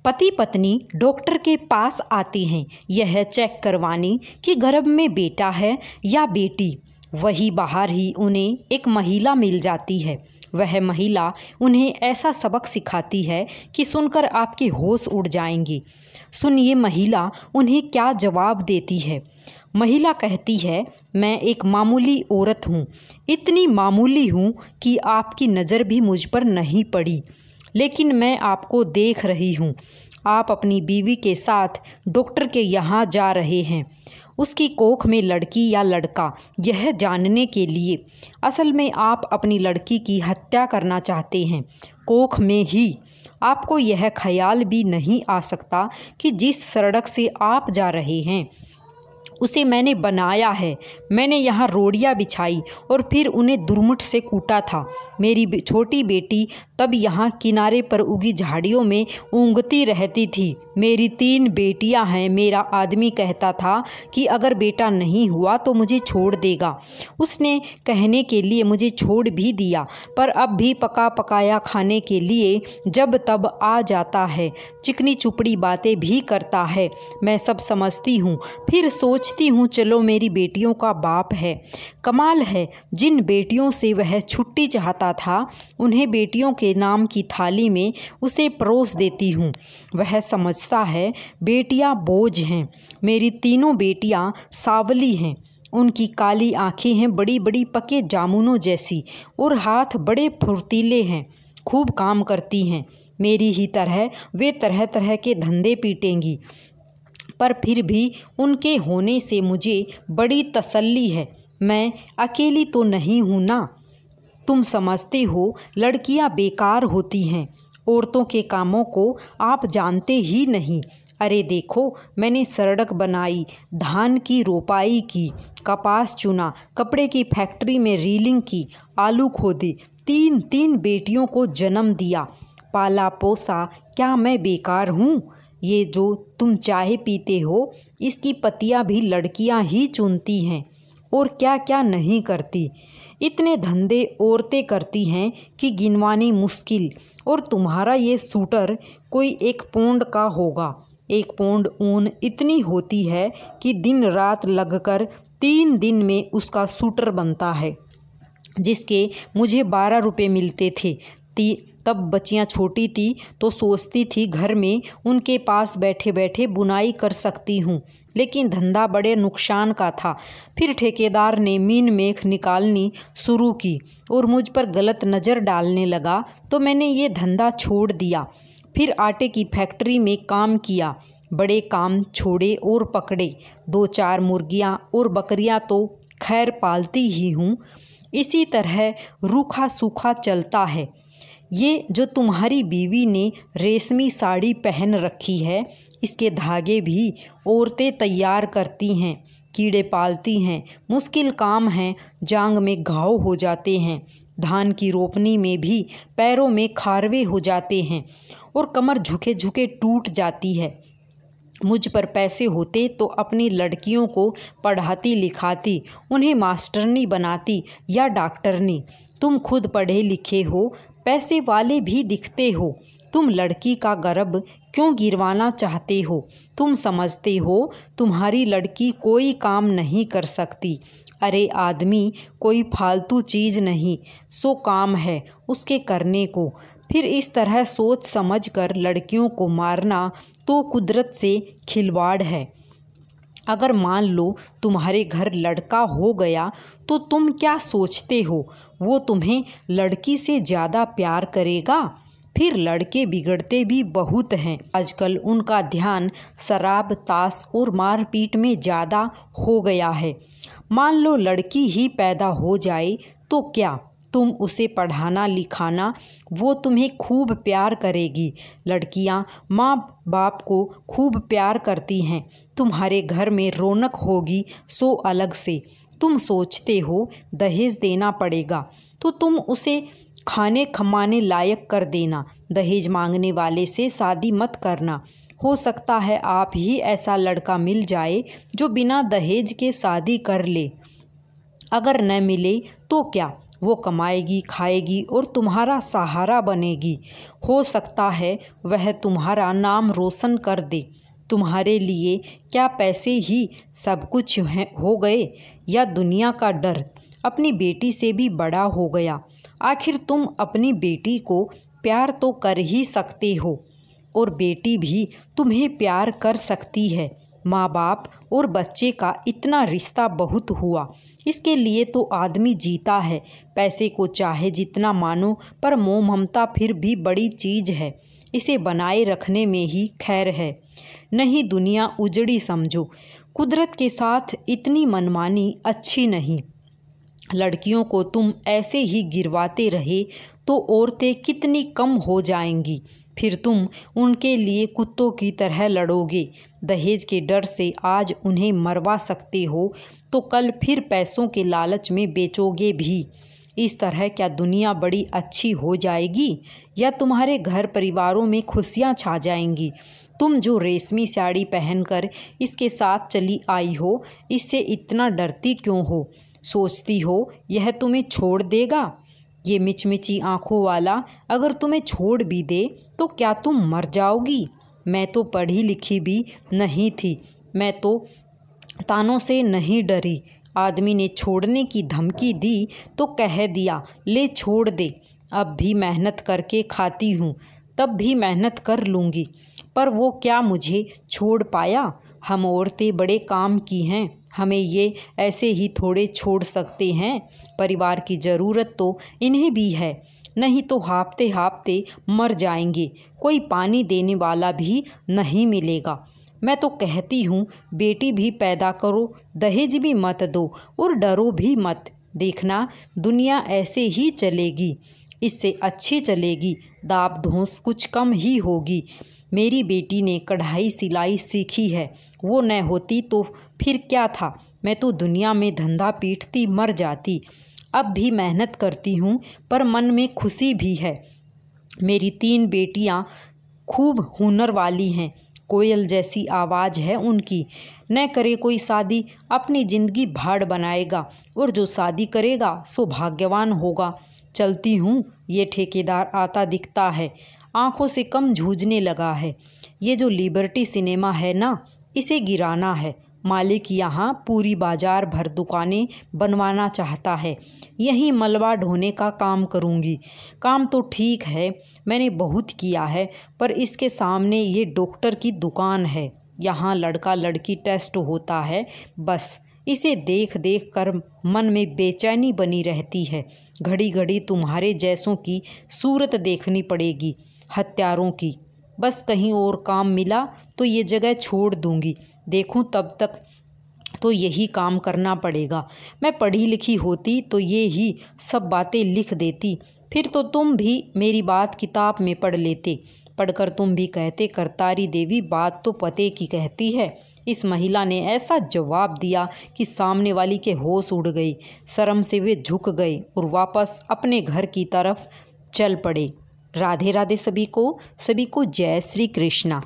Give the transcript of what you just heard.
पति पत्नी डॉक्टर के पास आते हैं यह चेक करवाने कि गर्भ में बेटा है या बेटी। वही बाहर ही उन्हें एक महिला मिल जाती है। वह महिला उन्हें ऐसा सबक सिखाती है कि सुनकर आपके होश उड़ जाएंगे। सुनिए महिला उन्हें क्या जवाब देती है। महिला कहती है, मैं एक मामूली औरत हूँ, इतनी मामूली हूँ कि आपकी नज़र भी मुझ पर नहीं पड़ी, लेकिन मैं आपको देख रही हूँ। आप अपनी बीवी के साथ डॉक्टर के यहाँ जा रहे हैं, उसकी कोख में लड़की या लड़का, यह जानने के लिए। असल में आप अपनी लड़की की हत्या करना चाहते हैं, कोख में ही। आपको यह ख्याल भी नहीं आ सकता कि जिस सड़क से आप जा रहे हैं उसे मैंने बनाया है। मैंने यहाँ रोड़ियाँ बिछाई और फिर उन्हें दुर्मुठ से कूटा था। मेरी छोटी बेटी तब यहाँ किनारे पर उगी झाड़ियों में ऊँघती रहती थी। मेरी 3 बेटियाँ हैं। मेरा आदमी कहता था कि अगर बेटा नहीं हुआ तो मुझे छोड़ देगा। उसने कहने के लिए मुझे छोड़ भी दिया, पर अब भी पका पकाया खाने के लिए जब तब आ जाता है। चिकनी चुपड़ी बातें भी करता है। मैं सब समझती हूँ, फिर सोचती हूँ चलो मेरी बेटियों का बाप है। कमाल है, जिन बेटियों से वह छुट्टी चाहता था उन्हें बेटियों के नाम की थाली में उसे परोस देती हूँ। वह समझता है बेटियाँ बोझ हैं। मेरी 3 बेटियाँ सांवली हैं। उनकी काली आंखें हैं बड़ी बड़ी पके जामुनों जैसी और हाथ बड़े फुर्तीले हैं, खूब काम करती हैं। मेरी ही तरह वे तरह तरह के धंधे पीटेंगी, पर फिर भी उनके होने से मुझे बड़ी तसल्ली है। मैं अकेली तो नहीं हूँ ना। तुम समझते हो लड़कियाँ बेकार होती हैं, औरतों के कामों को आप जानते ही नहीं। अरे देखो, मैंने सड़क बनाई, धान की रोपाई की, कपास चुना, कपड़े की फैक्ट्री में रीलिंग की, आलू खोदे, 3 बेटियों को जन्म दिया, पाला पोसा। क्या मैं बेकार हूँ? ये जो तुम चाय पीते हो इसकी पत्तियाँ भी लड़कियाँ ही चुनती हैं, और क्या क्या नहीं करती। इतने धंधे औरतें करती हैं कि गिनवानी मुश्किल। और तुम्हारा ये सूटर कोई 1 पौंड का होगा। 1 पौंड ऊन इतनी होती है कि दिन रात लगकर 3 दिन में उसका सूटर बनता है, जिसके मुझे 12 रुपये मिलते थे। तब बच्चियाँ छोटी थी तो सोचती थी घर में उनके पास बैठे बैठे बुनाई कर सकती हूँ, लेकिन धंधा बड़े नुकसान का था। फिर ठेकेदार ने मीन मेख निकालनी शुरू की और मुझ पर गलत नज़र डालने लगा, तो मैंने ये धंधा छोड़ दिया। फिर आटे की फैक्ट्री में काम किया, बड़े काम छोड़े और पकड़े। 2-4 मुर्गियाँ और बकरियाँ तो खैर पालती ही हूँ। इसी तरह रूखा सूखा चलता है। ये जो तुम्हारी बीवी ने रेशमी साड़ी पहन रखी है, इसके धागे भी औरतें तैयार करती हैं। कीड़े पालती हैं, मुश्किल काम है, जांग में घाव हो जाते हैं। धान की रोपनी में भी पैरों में खारवे हो जाते हैं और कमर झुके झुके टूट जाती है। मुझ पर पैसे होते तो अपनी लड़कियों को पढ़ाती लिखाती, उन्हें मास्टरनी बनाती या डॉक्टरनी। तुम खुद पढ़े लिखे हो, पैसे वाले भी दिखते हो। तुम लड़की का गर्भ क्यों गिरवाना चाहते हो? तुम समझते हो तुम्हारी लड़की कोई काम नहीं कर सकती। अरे आदमी कोई फालतू चीज़ नहीं, सो काम है उसके करने को। फिर इस तरह सोच समझ कर लड़कियों को मारना तो कुदरत से खिलवाड़ है। अगर मान लो तुम्हारे घर लड़का हो गया तो तुम क्या सोचते हो? वो तुम्हें लड़की से ज़्यादा प्यार करेगा? फिर लड़के बिगड़ते भी बहुत हैं। आजकल उनका ध्यान शराब, ताश और मारपीट में ज़्यादा हो गया है। मान लो लड़की ही पैदा हो जाए तो क्या? तुम उसे पढ़ाना लिखाना, वो तुम्हें खूब प्यार करेगी। लड़कियां माँ बाप को खूब प्यार करती हैं। तुम्हारे घर में रौनक होगी सो अलग से। तुम सोचते हो दहेज देना पड़ेगा तो तुम उसे खाने खमाने लायक कर देना। दहेज मांगने वाले से शादी मत करना। हो सकता है आप ही ऐसा लड़का मिल जाए जो बिना दहेज के शादी कर ले। अगर न मिले तो क्या, वो कमाएगी, खाएगी और तुम्हारा सहारा बनेगी। हो सकता है वह तुम्हारा नाम रोशन कर दे। तुम्हारे लिए क्या पैसे ही सब कुछ हो गए, या दुनिया का डर अपनी बेटी से भी बड़ा हो गया? आखिर तुम अपनी बेटी को प्यार तो कर ही सकते हो, और बेटी भी तुम्हें प्यार कर सकती है। माँ बाप और बच्चे का इतना रिश्ता बहुत हुआ, इसके लिए तो आदमी जीता है। पैसे को चाहे जितना मानो, पर मोह ममता फिर भी बड़ी चीज़ है। इसे बनाए रखने में ही खैर है। नहीं दुनिया उजड़ी समझो। कुदरत के साथ इतनी मनमानी अच्छी नहीं। लड़कियों को तुम ऐसे ही गिरवाते रहे तो औरतें कितनी कम हो जाएंगी। फिर तुम उनके लिए कुत्तों की तरह लड़ोगे। दहेज के डर से आज उन्हें मरवा सकते हो तो कल फिर पैसों के लालच में बेचोगे भी। इस तरह क्या दुनिया बड़ी अच्छी हो जाएगी, या तुम्हारे घर परिवारों में खुशियाँ छा जाएंगी? तुम जो रेशमी साड़ी पहनकर इसके साथ चली आई हो, इससे इतना डरती क्यों हो? सोचती हो यह तुम्हें छोड़ देगा? ये मिचमिची आँखों वाला अगर तुम्हें छोड़ भी दे तो क्या तुम मर जाओगी? मैं तो पढ़ी लिखी भी नहीं थी, मैं तो तानों से नहीं डरी। आदमी ने छोड़ने की धमकी दी तो कह दिया ले छोड़ दे। अब भी मेहनत करके खाती हूँ, तब भी मेहनत कर लूँगी, पर वो क्या मुझे छोड़ पाया? हम औरतें बड़े काम की हैं, हमें ये ऐसे ही थोड़े छोड़ सकते हैं। परिवार की ज़रूरत तो इन्हें भी है, नहीं तो हाँफते हाँफते मर जाएंगे। कोई पानी देने वाला भी नहीं मिलेगा। मैं तो कहती हूँ बेटी भी पैदा करो, दहेज भी मत दो और डरो भी मत। देखना दुनिया ऐसे ही चलेगी, इससे अच्छी चलेगी। दाब धोंस कुछ कम ही होगी। मेरी बेटी ने कढ़ाई सिलाई सीखी है, वो न होती तो फिर क्या था? मैं तो दुनिया में धंधा पीटती मर जाती। अब भी मेहनत करती हूँ, पर मन में खुशी भी है। मेरी 3 बेटियाँ खूब हुनर वाली हैं, कोयल जैसी आवाज़ है उनकी। न करे कोई शादी, अपनी ज़िंदगी भाड़ बनाएगा, और जो शादी करेगा सो भाग्यवान होगा। चलती हूँ, ये ठेकेदार आता दिखता है, आँखों से कम झूझने लगा है। ये जो लिबर्टी सिनेमा है ना, इसे गिराना है। मालिक यहाँ पूरी बाजार भर दुकानें बनवाना चाहता है। यहीं मलबा ढोने का काम करूँगी। काम तो ठीक है, मैंने बहुत किया है, पर इसके सामने ये डॉक्टर की दुकान है। यहाँ लड़का लड़की टेस्ट होता है, बस इसे देख देख कर मन में बेचैनी बनी रहती है। घड़ी घड़ी तुम्हारे जैसों की सूरत देखनी पड़ेगी, हत्यारों की। बस कहीं और काम मिला तो ये जगह छोड़ दूंगी। देखूं तब तक तो यही काम करना पड़ेगा। मैं पढ़ी लिखी होती तो ये ही सब बातें लिख देती, फिर तो तुम भी मेरी बात किताब में पढ़ लेते। पढ़कर तुम भी कहते करतारी देवी बात तो पते की कहती है। इस महिला ने ऐसा जवाब दिया कि सामने वाली के होश उड़ गई। शर्म से वे झुक गए और वापस अपने घर की तरफ चल पड़े। राधे राधे सभी को जय श्री कृष्णा।